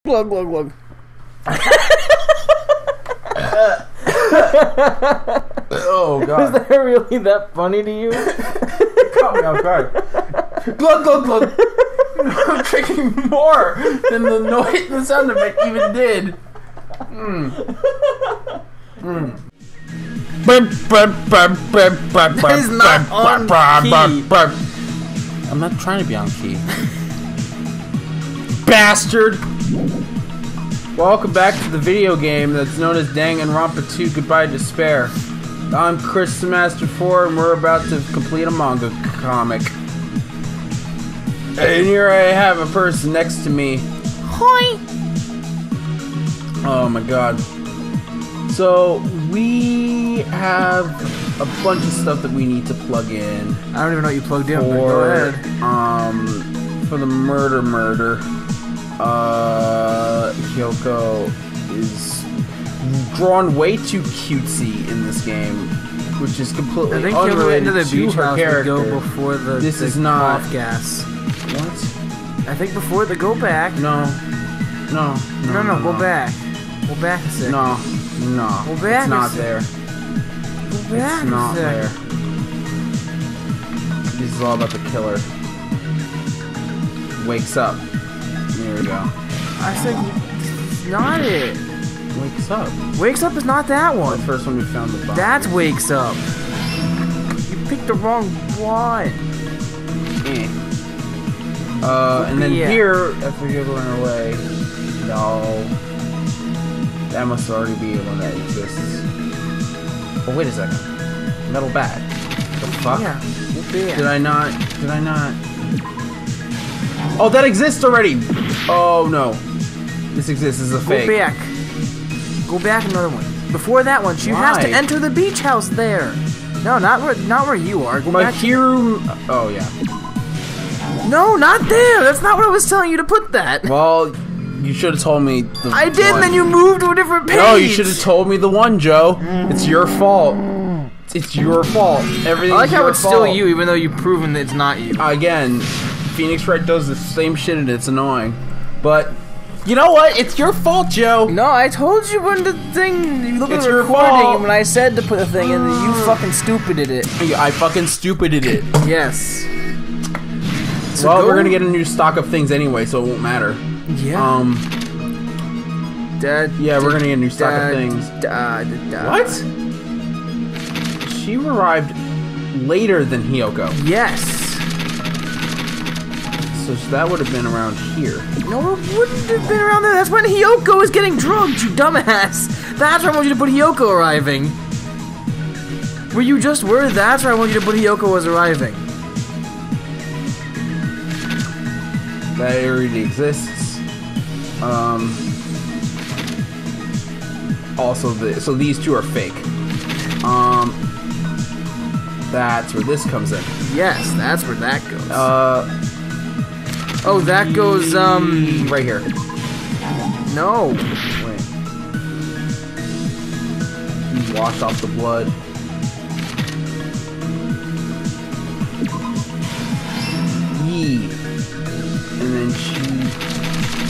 Glug, glug, glug. Oh god. Is that really that funny to you? Caught me off guard. Glug, glug, glug. I'm drinking more than the noise, the sound effect even did. That is not on key. I'm not trying to be on key. Bastard! Welcome back to the video game that's known as DanganRonpa 2 Goodbye Despair. I'm Chris the Master 4 and we're about to complete a manga comic. And here I have a person next to me. Hoi! Oh my god. So, we have a bunch of stuff that we need to plug in. I don't even know what you plugged in, but go ahead. For the murder. Kyoko is drawn way too cutesy in this game, which is completely unrelated into the to beach her house character. go before the This is not off gas. What? I think before the go back. No, go back. Go back a second. No, Go back it's not there. Go back It's not a second. there. This is all about the killer. Wakes up. Here we go. I said it's not it. Wakes up. Wakes up is not that The one. first one we found the body. That's wakes up. You picked the wrong one. And then Yeah. here, after we go going away, no. That must already be one that exists. Oh, wait a second. Metal bat. The fuck? Yeah. Did I not? Oh, that exists already! Oh, no. This exists as a fake. Go back. Go back another one. Before that one, she has to Why? enter the beach house there. No, not where you are. Go My back. hero... Oh, yeah. No, not there. That's not where I was telling you to put that. Well, you should have told me the I did, one. and then you moved to a different page. No, you should have told me the one, Joe. It's your fault. It's your fault. Everything's I like how your it's fault. still you, even though you've proven that it's not you. Again, Phoenix Wright does the same shit and it's annoying. But, you know what? It's your fault, Joe. No, I told you when the thing. You look at It's the your recording fault. when I said to put the thing in, you fucking stupided it. I fucking stupided it. Yes. So Well, we're gonna get a new stock of things anyway, so it won't matter. Yeah. Yeah, we're gonna get a new stock of things. What? She arrived later than Hiyoko. Yes. So that would have been around here. No, it wouldn't have been around there. That's when Hiyoko is getting drugged, you dumbass. That's where I want you to put Hiyoko arriving. Where you just were, that's where I want you to put Hiyoko was arriving. That already exists. Also, so these two are fake. That's where this comes in. Yes, that's where that goes. Oh, that goes, right here. No. Wait. You wash off the blood. Yee. And then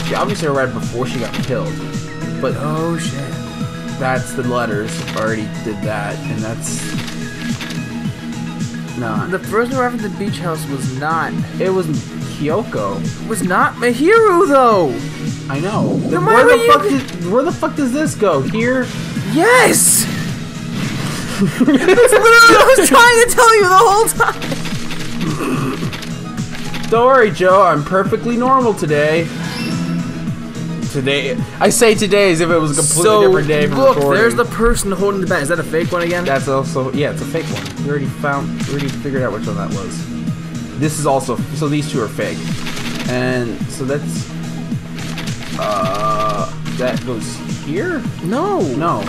she obviously arrived before she got killed. But Oh, shit. that's the letters. Already did that, and that's not. The first one arrived at the beach house was not. It was Kyoko. Was not Mahiru, though. I know. Then Where why where the fuck does this go? Here? Yes! That's literally what I was trying to tell you the whole time! Don't worry, Joe. I'm perfectly normal today. I say today as if it was a completely different day from look, recording. there's the person holding the bat. Is that a fake one again? That's also, yeah, it's a fake one. We already figured out which one that was. This is also, so these two are fake. And so that's, that goes here? No. No.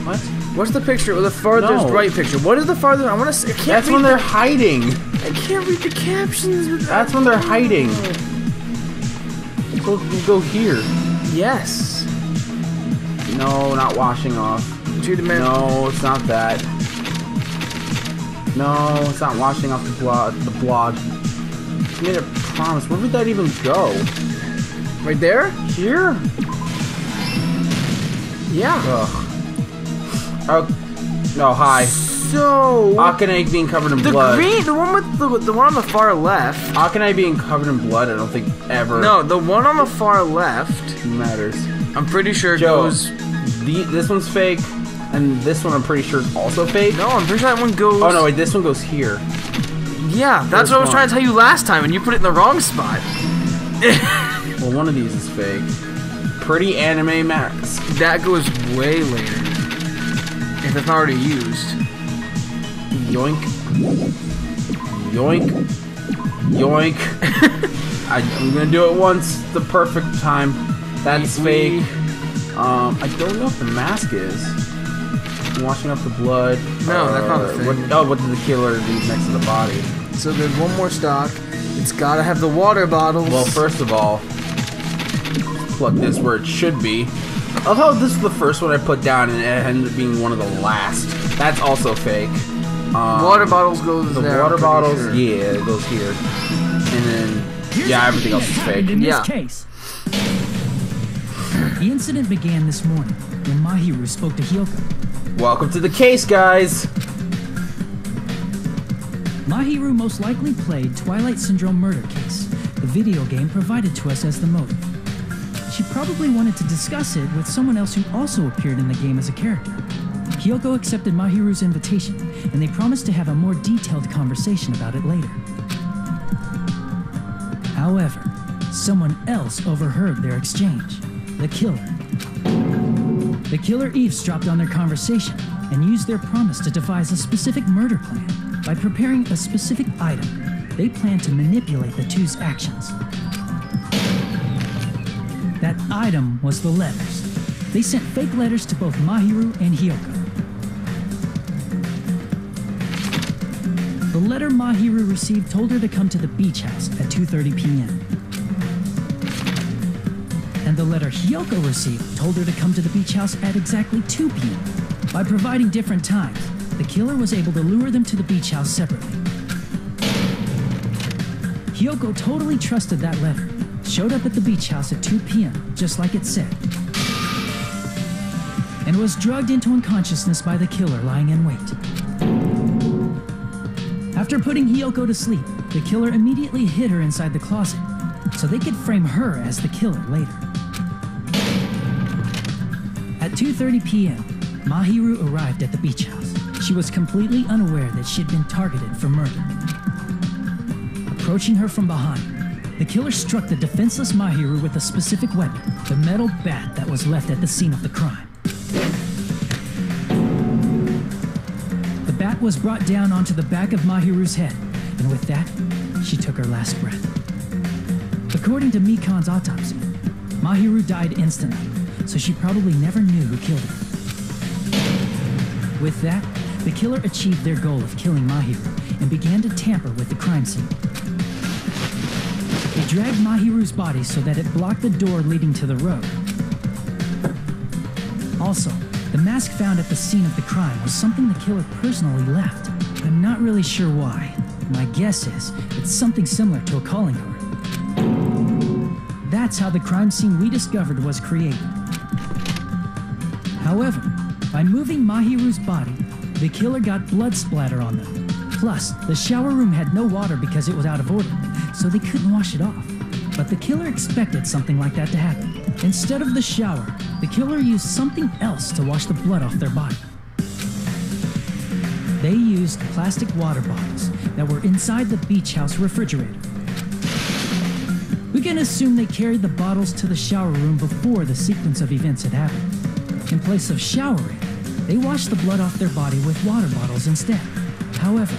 What? What's the picture? Or the farthest No. right picture? What is the farthest? I want to see. I can't That's read when they're hiding. I can't read the captions. That's when they're hiding. So we go here. Yes. No, not washing off. No, it's not that. No, it's not washing off the blog. She made a promise. Where would that even go? Right there? Here? Yeah. Ugh. Oh, no, hi. So Akane being covered in blood. The one with the one on the far left. Akane being covered in blood, I don't think ever. No, the one on the far left matters. I'm pretty sure Joe, goes. This one's fake, and this one I'm pretty sure is also fake. No, I'm pretty sure that one goes. Oh no, wait, this one goes here. Yeah, that's what I was trying to tell you last time, and you put it in the wrong spot. Well, one of these is fake. Pretty anime mask. That goes way later. If it's not already used. Yoink. Yoink. Yoink. I'm gonna do it once, the perfect time. That's fake. I don't know if the mask is. I'm washing off the blood. No, that's not the thing. What did the killer do next to the body? So there's one more stock. It's gotta have the water bottles. Well, first of all, plug this where it should be. I love how this is the first one I put down and it ended up being one of the last. That's also fake. Water bottles goes the there. Water bottles, sure. yeah, it goes here. And then, yeah, everything else is fake. In this Yeah. case. The incident began this morning when Mahiru spoke to Hyoko. Welcome to the case, guys. Mahiru most likely played Twilight Syndrome Murder Case, the video game provided to us as the motive. She probably wanted to discuss it with someone else who also appeared in the game as a character. Hyoko accepted Mahiru's invitation, and they promised to have a more detailed conversation about it later. However, someone else overheard their exchange. The killer. The killer eavesdropped on their conversation and used their promise to devise a specific murder plan. By preparing a specific item, they planned to manipulate the two's actions. That item was the letters. They sent fake letters to both Mahiru and Hyoko. The letter Mahiru received told her to come to the beach house at 2:30 p.m. And the letter Hyoko received told her to come to the beach house at exactly 2 p.m. By providing different times, the killer was able to lure them to the beach house separately. Hyoko totally trusted that letter, showed up at the beach house at 2 p.m., just like it said, and was drugged into unconsciousness by the killer lying in wait. After putting Hyoko to sleep, the killer immediately hid her inside the closet, so they could frame her as the killer later. At 2:30 p.m., Mahiru arrived at the beach house. She was completely unaware that she had been targeted for murder. Approaching her from behind, the killer struck the defenseless Mahiru with a specific weapon, the metal bat that was left at the scene of the crime. The bat was brought down onto the back of Mahiru's head, and with that, she took her last breath. According to Mikan's autopsy, Mahiru died instantly, so she probably never knew who killed her. With that, the killer achieved their goal of killing Mahiru and began to tamper with the crime scene. They dragged Mahiru's body so that it blocked the door leading to the road. Also, the mask found at the scene of the crime was something the killer personally left. I'm not really sure why. My guess is it's something similar to a calling card. That's how the crime scene we discovered was created. However, by moving Mahiru's body, the killer got blood splatter on them. Plus, the shower room had no water because it was out of order, so they couldn't wash it off. But the killer expected something like that to happen. Instead of the shower, the killer used something else to wash the blood off their body. They used plastic water bottles that were inside the beach house refrigerator. We can assume they carried the bottles to the shower room before the sequence of events had happened. In place of showering, they washed the blood off their body with water bottles instead. However,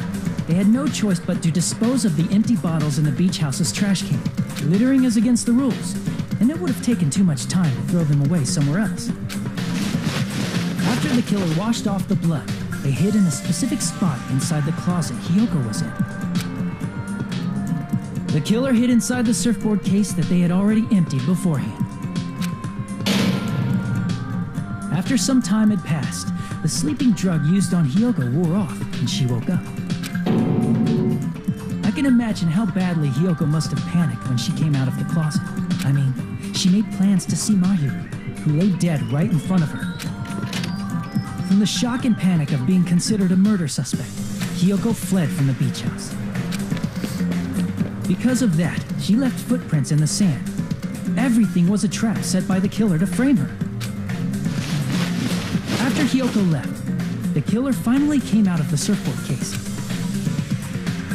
they had no choice but to dispose of the empty bottles in the beach house's trash can. Littering is against the rules, and it would have taken too much time to throw them away somewhere else. After the killer washed off the blood, they hid in a specific spot inside the closet Hyoko was in. The killer hid inside the surfboard case that they had already emptied beforehand. After some time had passed, the sleeping drug used on Hyoko wore off, and she woke up. I can imagine how badly Hyoko must have panicked when she came out of the closet. I mean, she made plans to see Mahiru, who lay dead right in front of her. From the shock and panic of being considered a murder suspect, Hiyoko fled from the beach house. Because of that, she left footprints in the sand. Everything was a trap set by the killer to frame her. After Hiyoko left, the killer finally came out of the surfboard case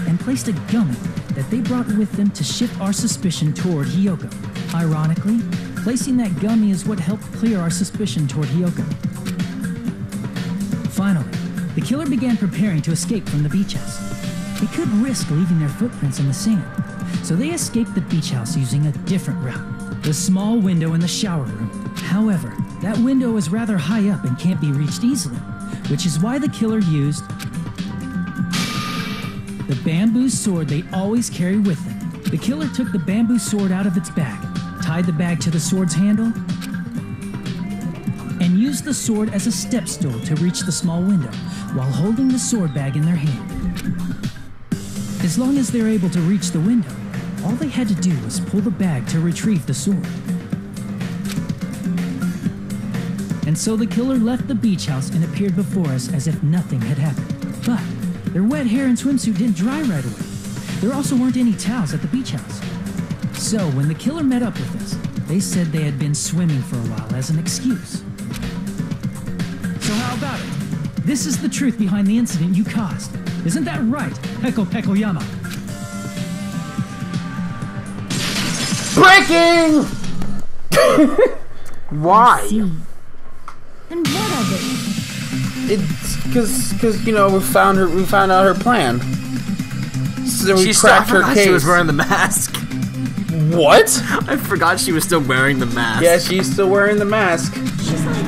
and placed a gummy that they brought with them to shift our suspicion toward Hiyoko. Ironically, placing that gummy is what helped clear our suspicion toward Hiyoko. Finally, the killer began preparing to escape from the beach house. They couldn't risk leaving their footprints in the sand, so they escaped the beach house using a different route, the small window in the shower room. However, that window is rather high up and can't be reached easily, which is why the killer used the bamboo sword they always carry with them. The killer took the bamboo sword out of its bag, tied the bag to the sword's handle, and used the sword as a step stool to reach the small window while holding the sword bag in their hand. As long as they're able to reach the window, all they had to do was pull the bag to retrieve the sword. And so the killer left the beach house and appeared before us as if nothing had happened. But their wet hair and swimsuit didn't dry right away. There also weren't any towels at the beach house. So when the killer met up with us, they said they had been swimming for a while as an excuse. So how about it? This is the truth behind the incident you caused. Isn't that right, Peko Pekoyama? Breaking! Why? And what of it? It's because you know we found out her plan. So we cracked her case. She was wearing the mask. What? I forgot she was still wearing the mask. Yeah, she's still wearing the mask. She's like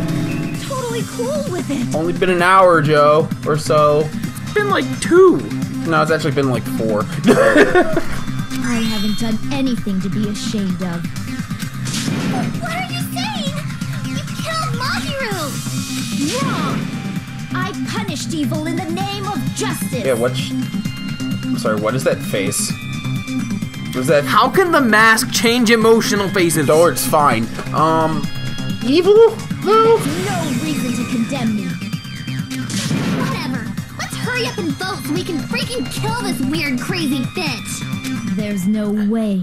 totally cool with it. Only been an hour, Joe, or so. It's been like 2. No, it's actually been like 4. I haven't done anything to be ashamed of. What are you saying? You killed Mahiru! Wrong! I punished evil in the name of justice. Yeah, I'm sorry, what is that face? Was that... How can the mask change emotional faces? Oh, it's fine. Evil? No? No reason to condemn me. Whatever. Let's hurry up and vote so we can freaking kill this weird, crazy bitch. There's no way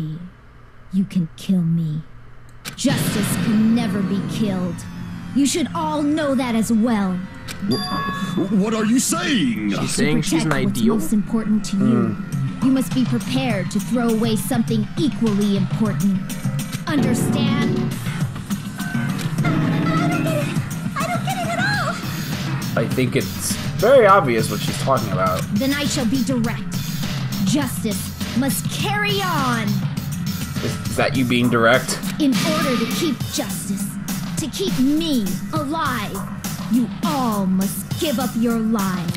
you can kill me. Justice can never be killed. You should all know that as well. What are you saying? She's saying she's an Protect what's ideal. most important to you. You must be prepared to throw away something equally important. Understand? I don't get it at all. I think it's very obvious what she's talking about. Then I shall be direct. Justice must carry on. Is that you being direct? In order to keep justice, to keep me alive, you all must give up your lives.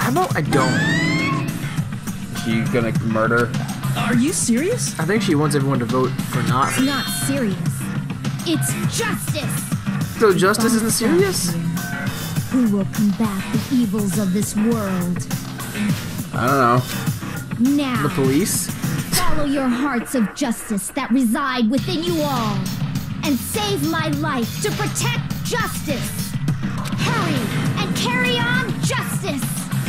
I don't. She gonna murder? Are you serious? I think she wants everyone to vote for not It's her. not serious. It's justice. So justice isn't serious? Who will combat the evils of this world? I don't know. Now, The police? follow your hearts of justice that reside within you all, and save my life to protect justice. Hurry and carry on justice.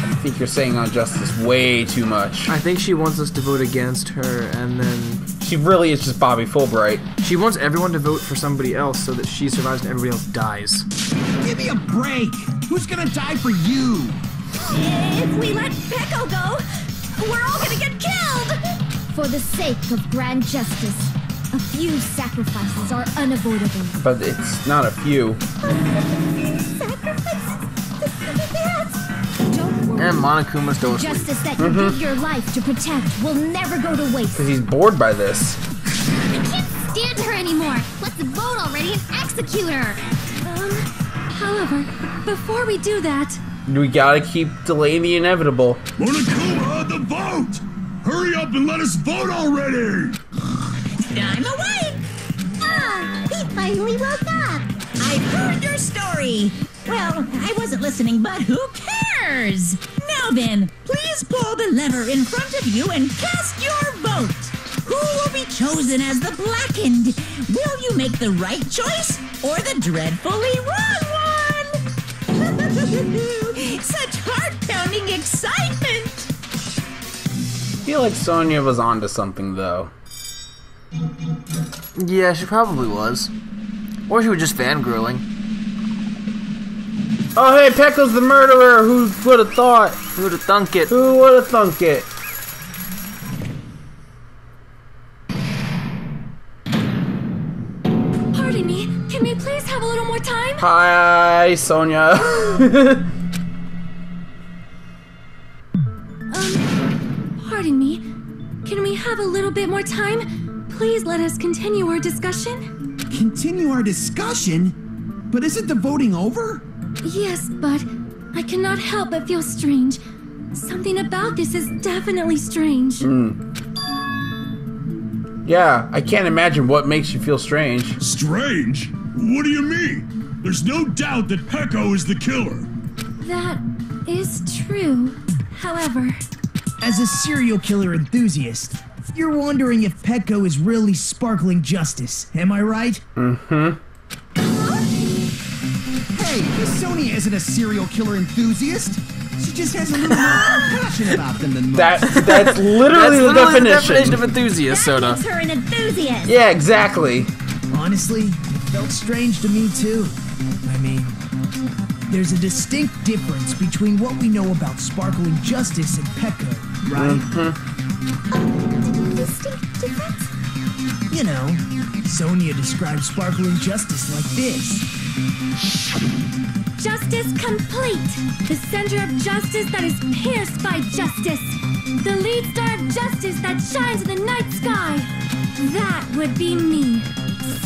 I think you're saying on justice way too much. I think she wants us to vote against her, and then She really is just Bobby Fulbright. she wants everyone to vote for somebody else so that she survives and everybody else dies. Give me a break. Who's gonna die for you? If we let Peko go, we're all gonna get killed! For the sake of grand justice, a few sacrifices are unavoidable. But it's not a few. Don't worry. And Monokuma's still asleep. Justice that you give your life to protect will never go to waste. Because he's bored by this. I can't stand her anymore. Let's vote already and execute her. However, before we do that, We gotta keep delaying the inevitable. Monokuma, the vote! Hurry up and let us vote already! I'm awake! he finally woke up. I've heard your story! Well, I wasn't listening, but who cares? Now then, please pull the lever in front of you and cast your vote! Who will be chosen as the blackened Will you make the right choice or the dreadfully wrong one? Such heart-pounding excitement! I feel like Sonia was onto something, though. Yeah, she probably was. Or she was just fangirling. Oh, hey, Pecco's the murderer! Who would have thought? Who would have thunk it? Who would have thunk it? Pardon me, can we please have a little more time? Hi, Sonia. Pardon me, can we have a little bit more time? Please let us continue our discussion. Continue our discussion? But isn't the voting over? Yes, but I cannot help but feel strange. Something about this is definitely strange. Yeah, I can't imagine what makes you feel strange. Strange? What do you mean? There's no doubt that Pecco is the killer. That is true. However, As a serial killer enthusiast, you're wondering if Pecco is really sparkling justice, am I right? Mm-hmm. Hey, Miss Sonia isn't a serial killer enthusiast. She just has a little more passion about them than most. That's literally the definition. The definition of enthusiast, That Soda. makes her an enthusiast. Yeah, exactly. Honestly, it felt strange to me too. I mean, there's a distinct difference between what we know about sparkling justice and Pecco, right? distinct difference? You know, Sonia describes sparkling justice like this. Justice complete. The center of justice that is pierced by justice. The lead star of justice that shines in the night sky. That would be me.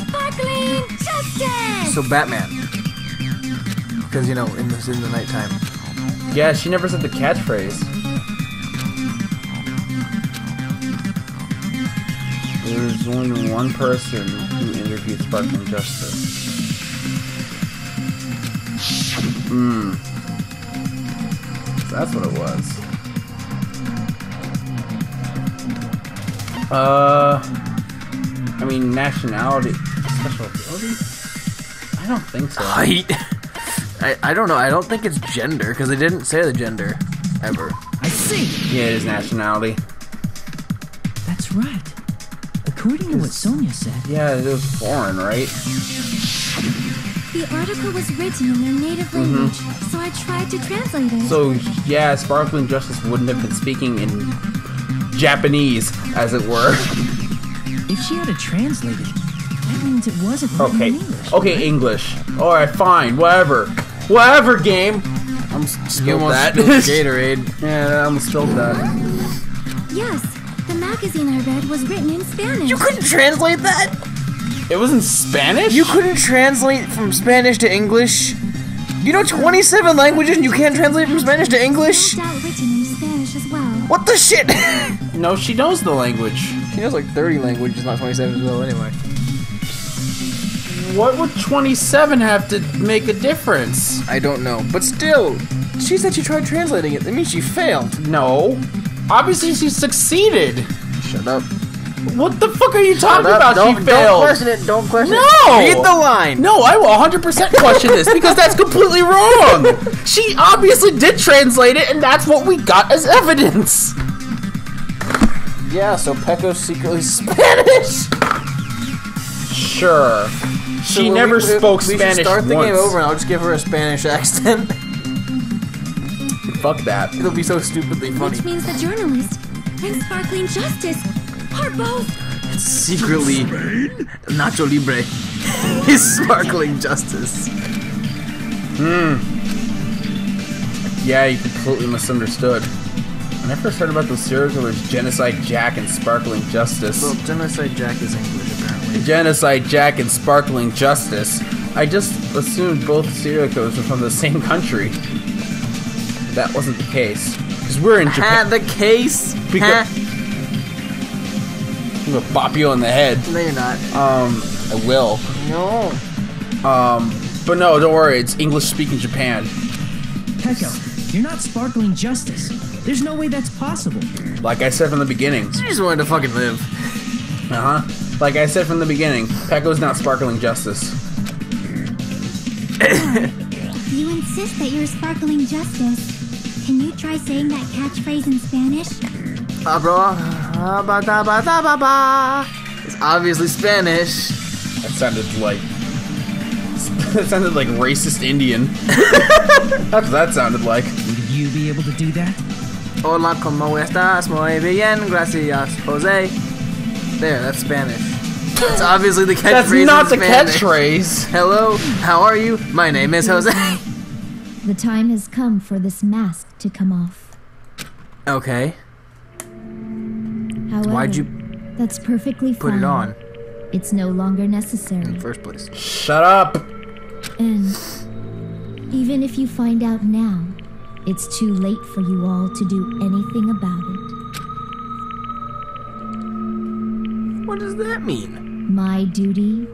Sparkling justice! So Batman. Because, you know, in the nighttime. Yeah, she never said the catchphrase. There's only one person who interviewed Sparkling Justice. That's what it was. I mean, nationality, special ability? I don't think so. Height? I don't know. I don't think it's gender, because they didn't say the gender. Ever. I see. Yeah, it is nationality. That's right. According to what Sonia said, Yeah, it was foreign, right? The article was written in their native language, so I tried to translate it. So, yeah, Sparkling Justice wouldn't have been speaking in Japanese, as it were. if she had to translate it, that means it wasn't written Okay, in English. okay, English. Alright, fine, whatever. Whatever, game! I'm spilled that. Gatorade. Yeah, I almost spilled that. Yes, the magazine I read was written in Spanish. You couldn't translate that? It was in Spanish? You couldn't translate from Spanish to English? You know 27 languages and you can't translate from Spanish to English? No doubt written in Spanish as well. What the shit? No, she knows the language. She knows like 30 languages, not 27 as well anyway. What would 27 have to make a difference? I don't know, but still, she said she tried translating it. That means she failed. No. Obviously she succeeded. Shut up. What the fuck are you talking Shut up. about? She Don't failed. question it. Don't question it. No! Read the line. No, I will 100% question this because that's completely wrong. She obviously did translate it, and that's what we got as evidence. Yeah, so Pecco's secretly Spanish. Sure. She never spoke we Spanish should start the once. game over and I'll just give her a Spanish accent. Fuck that. It'll be so stupidly funny. Which means the journalist and Sparkling Justice are both... Secretly, Spain? Nacho Libre is Sparkling Justice. Yeah, you completely misunderstood. When I first heard about those serial killers, Genocide Jack and Sparkling Justice. Well, Genocide Jack is English, apparently. Genocide Jack and Sparkling Justice. I just assumed both serial killers were from the same country. That wasn't the case. Because we're in Japan. The case. Because- I'm gonna bop you on the head. No, you're not. I will. No. But no, don't worry, it's English-speaking Japan. Pecco, you're not Sparkling Justice. There's no way that's possible. Like I said from the beginning. She just wanted to fucking live. Like I said from the beginning, Pecco's not sparkling justice. You insist that you're sparkling justice. Can you try saying that catchphrase in Spanish? It's obviously Spanish. That sounded like racist Indian. That's what that sounded like. Would you be able to do that? Hola, ¿cómo estás? Muy bien, gracias, Jose. There, that's Spanish. It's obviously the catchphrase. That's not the Spanish. catchphrase. Hello, how are you? My name is Jose. The time has come for this mask to come off. Okay. However, Why'd you that's perfectly fine. put it on It's no longer in necessary. the first place? Shut up. And even if you find out now, it's too late for you all to do anything about it. What does that mean? My duty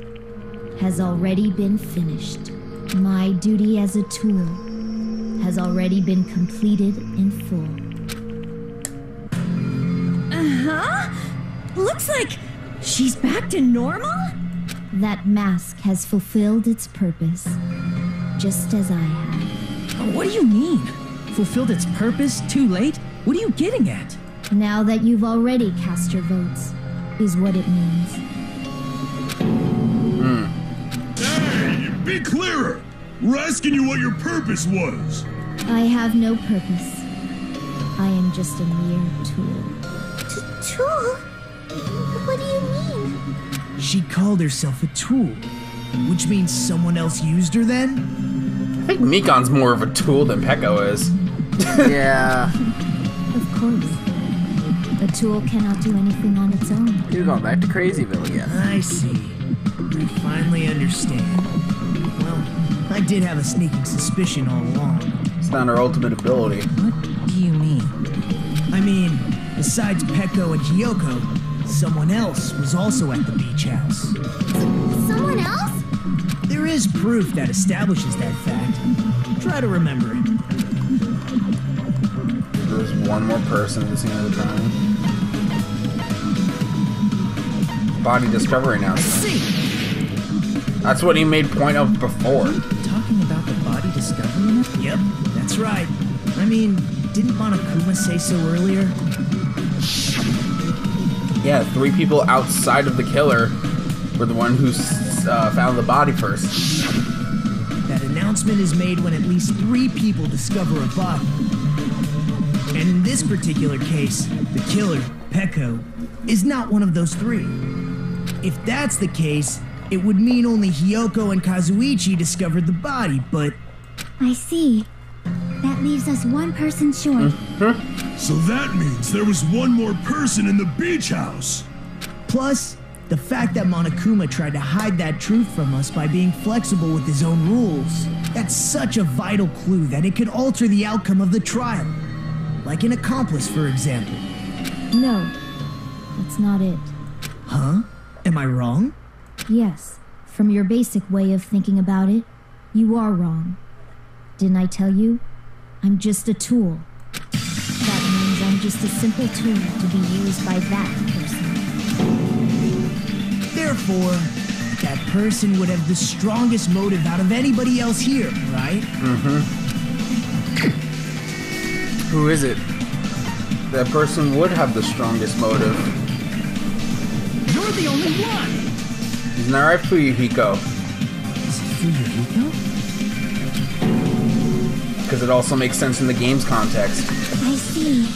has already been finished. My duty as a tool has already been completed in full. Looks like she's back to normal? That mask has fulfilled its purpose, just as I have. What do you mean? Fulfilled its purpose? Too late? What are you getting at? Now that you've already cast your votes, is what it means. Hey, be clearer. We're asking you what your purpose was. I have no purpose. I am just a mere tool. Tool? What do you mean? She called herself a tool, which means someone else used her then? I think Mikon's more of a tool than Pecco is. Yeah. Of course. A tool cannot do anything on its own. You're going back to Crazyville again. I see. I finally understand. Well, I did have a sneaking suspicion all along. It's not her ultimate ability. What do you mean? I mean, besides Pecco and Hiyoko, someone else was also at the beach house. Someone else? There is proof that establishes that fact. Try to remember it. There was one more person at the scene of the crime. Body discovery announcement. See, That's what he made point of before. Talking about the body discovery? yep, that's right. I mean, didn't Monokuma say so earlier? Yeah, 3 people outside of the killer were the one who found the body first. That announcement is made when at least 3 people discover a body. And in this particular case, the killer, Pecco, is not one of those 3. If that's the case, it would mean only Hiyoko and Kazuichi discovered the body, but I see. That leaves us one person short. So that means there was one more person in the beach house. plus, the fact that Monokuma tried to hide that truth from us by being flexible with his own rules. That's such a vital clue that it could alter the outcome of the trial. Like an accomplice, for example. No, that's not it. Huh? Am I wrong? Yes, from your basic way of thinking about it, you are wrong. Didn't I tell you? I'm just a tool. That means I'm just a simple tool to be used by that person. Therefore, that person would have the strongest motive out of anybody else here, right? Who is it? That person would have the strongest motive. You're the only one! Isn't that right for you, Hiko? Is it Fuyuhiko? Because it also makes sense in the game's context. I see.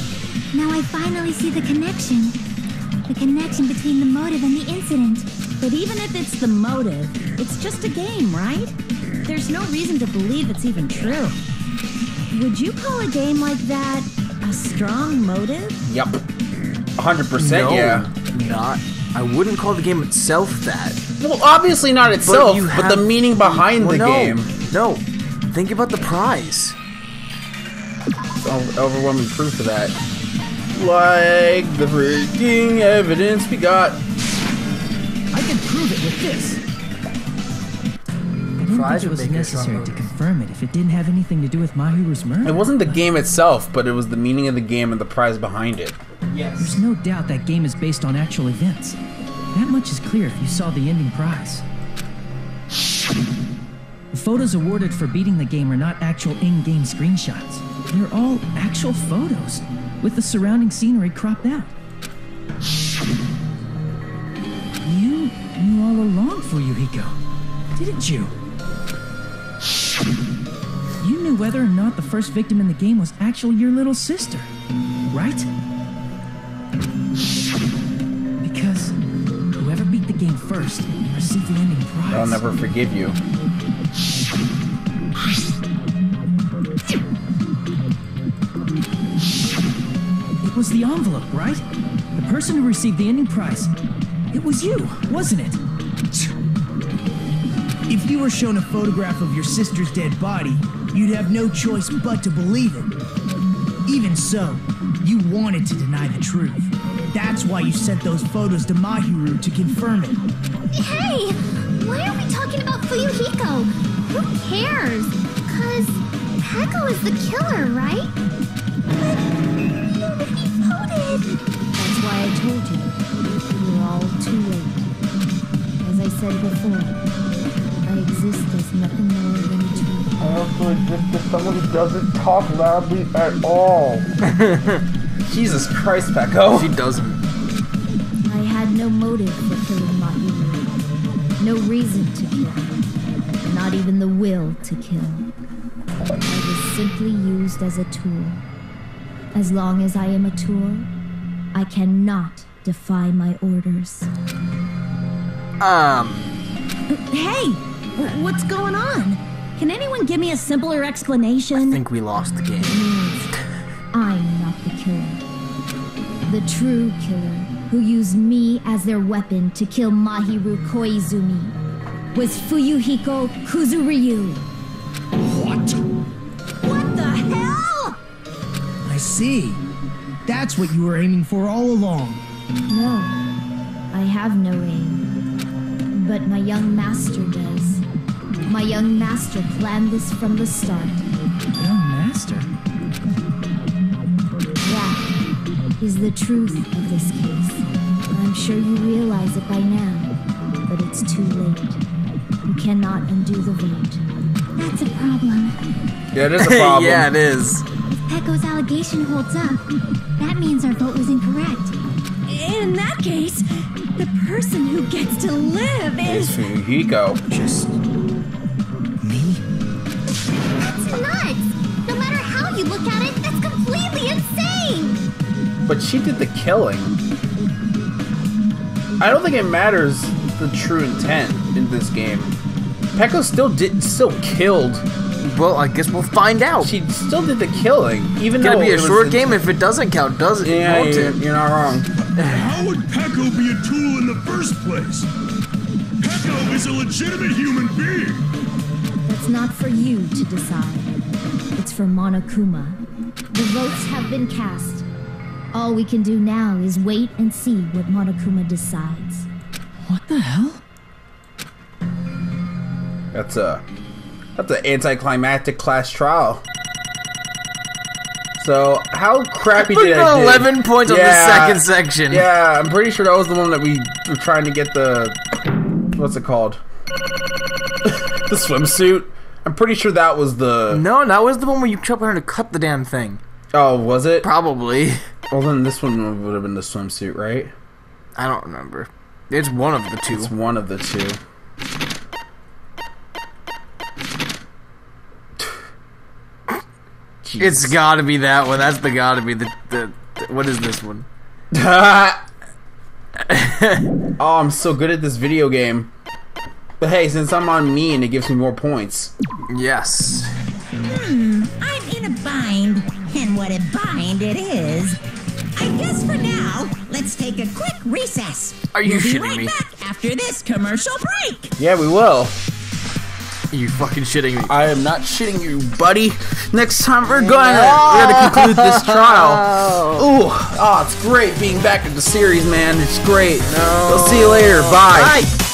Now I finally see the connection. The connection between the motive and the incident. But even if it's the motive, it's just a game, right? There's no reason to believe it's even true. Would you call a game like that a strong motive? Yep. 100%, yeah. Not. I wouldn't call the game itself that. Well, obviously not itself, you but the have- meaning behind the no, game. No. Think about the prize. It's overwhelming proof of that. Like the freaking evidence we got. I can prove it with this. I didn't Fries think it would was make it a strong necessary to motive. confirm it if it didn't have anything to do with Mahiru's murder. It wasn't the game itself, but it was the meaning of the game and the prize behind it. There's no doubt that game is based on actual events. That much is clear if you saw the ending prize. The photos awarded for beating the game are not actual in-game screenshots. They're all actual photos, with the surrounding scenery cropped out. You knew all along, Fuyuhiko, didn't you? You knew whether or not the first victim in the game was actually your little sister, right? Because whoever beat the game first received the ending prize. I'll never forgive you. It was the envelope, right? The person who received the ending prize. It was you, wasn't it? If you were shown a photograph of your sister's dead body, you'd have no choice but to believe it. Even so, you wanted to deny the truth. That's why you sent those photos to Mahiru to confirm it. Hey! Why are we talking about Fuyuhiko? Who cares? 'Cause Peko is the killer, right? But nobody voted. That's why I told you. You're all too late. As I said before, I exist as nothing more than a tool. I also exist as someone who doesn't talk loudly at all. Jesus Christ, Peko. She doesn't. I had no motive for killing Mahiru. No reason to kill. Not even the will to kill. I was simply used as a tool. As long as I am a tool, I cannot defy my orders. Hey! What's going on? Can anyone give me a simpler explanation? I think we lost the game. I'm not the killer. The true killer, who used me as their weapon to kill Mahiru Koizumi, was Fuyuhiko Kuzuryu. What? What the hell? I see. That's what you were aiming for all along. No, I have no aim. But my young master does. My young master planned this from the start. Young master? That is the truth of this case. I'm sure you realize it by now, but it's too late. You cannot undo the vote. That's a problem. Yeah, it is a problem. Yeah, it is. If Peko's allegation holds up, that means our vote was incorrect. In that case, the person who gets to live It's is... Fuyuhiko. Just... me? That's nuts! No matter how you look at it, that's completely insane! But she did the killing. I don't think it matters the true intent in this game. Peko still killed. Well, I guess we'll find out. She still did the killing, even It's though gonna be a it was short game if it doesn't count, does it? Yeah, Won't it? you're not wrong. How would Peko be a tool in the first place? Peko is a legitimate human being. That's not for you to decide. It's for Monokuma. The votes have been cast. All we can do now is wait and see what Monokuma decides. What the hell? That's an anticlimactic class trial. So how crappy Put did I do? 11 points on the second section. Yeah, I'm pretty sure that was the one that we were trying to get the what's it called? The swimsuit. I'm pretty sure that was the. No, that was the one where you kept trying to cut the damn thing. Oh, was it? Probably. Well, then this one would have been the swimsuit, right? I don't remember. It's one of the two. It's one of the two. It's gotta be that one. That's gotta be the what is this one? Oh, I'm so good at this video game. But hey, since I'm on mean, it gives me more points. Yes. I'm in a bind, and what a bind it is. I guess for now, let's take a quick recess. Are you We'll be shitting right me? back after this commercial break. Yeah, we will. Are you fucking shitting me? I am not shitting you, buddy. Next time we're gonna conclude this trial. Ooh, oh, it's great being back in the series, man. It's great. No. We'll see you later. Bye. Bye.